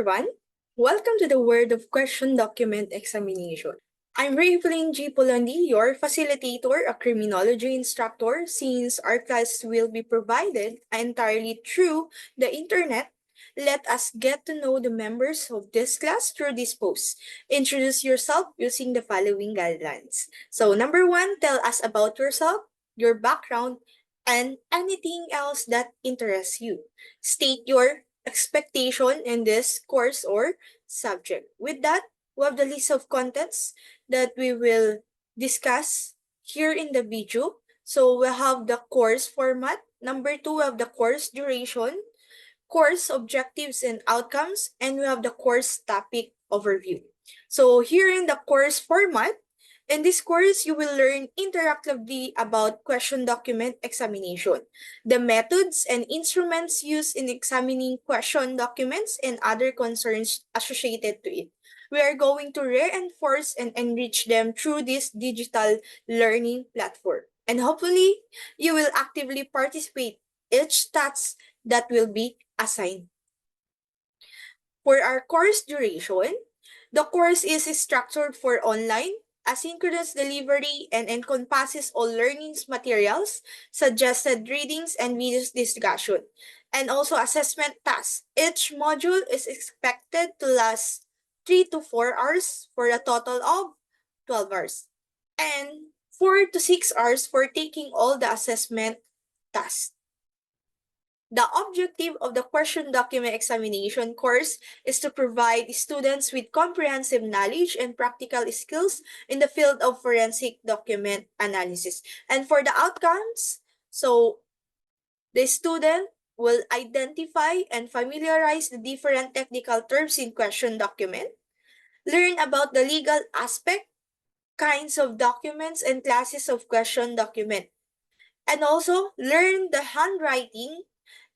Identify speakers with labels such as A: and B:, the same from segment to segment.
A: Everyone. Welcome to the Word of Question Document Examination. I'm Ravelyn G. Polondi, your facilitator, a criminology instructor. Since our class will be provided entirely through the internet, let us get to know the members of this class through this post. Introduce yourself using the following guidelines. So, number one, tell us about yourself, your background, and anything else that interests you. State your expectation in this course or subject. With that, we have the list of contents that we will discuss here in the video. So we have the course format. Number two, we have the course duration, course objectives and outcomes, and we have the course topic overview. So here in the course format, in this course, you will learn interactively about question document examination, the methods and instruments used in examining question documents and other concerns associated to it. We are going to reinforce and enrich them through this digital learning platform. And hopefully, you will actively participate each task that will be assigned. For our course duration, the course is structured for online, asynchronous delivery, and encompasses all learnings materials, suggested readings, and videos discussion, and also assessment tasks. Each module is expected to last 3 to 4 hours for a total of 12 hours, and 4 to 6 hours for taking all the assessment tasks. The objective of the question document examination course is to provide students with comprehensive knowledge and practical skills in the field of forensic document analysis. And for the outcomes, so the student will identify and familiarize the different technical terms in question document, learn about the legal aspect, kinds of documents, and classes of question document, and also learn the handwriting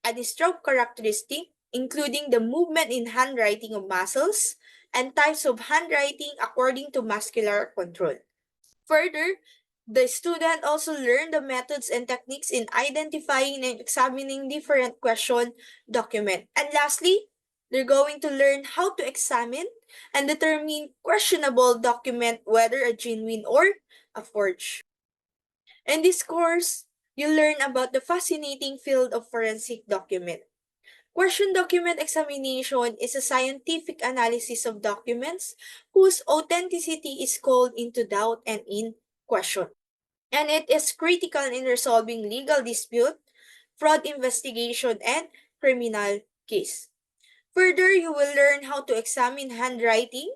A: and stroke characteristic, including the movement in handwriting of muscles and types of handwriting according to muscular control. Further, the student also learned the methods and techniques in identifying and examining different question document. And lastly, they're going to learn how to examine and determine questionable document, whether a genuine or a forged. In this course, you learn about the fascinating field of forensic document. Question document examination is a scientific analysis of documents whose authenticity is called into doubt and in question. And it is critical in resolving legal dispute, fraud investigation, and criminal case. Further, you will learn how to examine handwriting,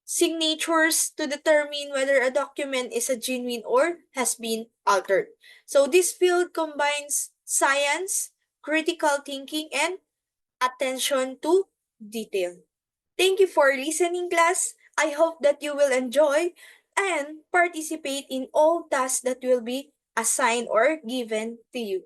A: signatures to determine whether a document is a genuine or has been altered. So this field combines science, critical thinking, and attention to detail. Thank you for listening, class. I hope that you will enjoy and participate in all tasks that will be assigned or given to you.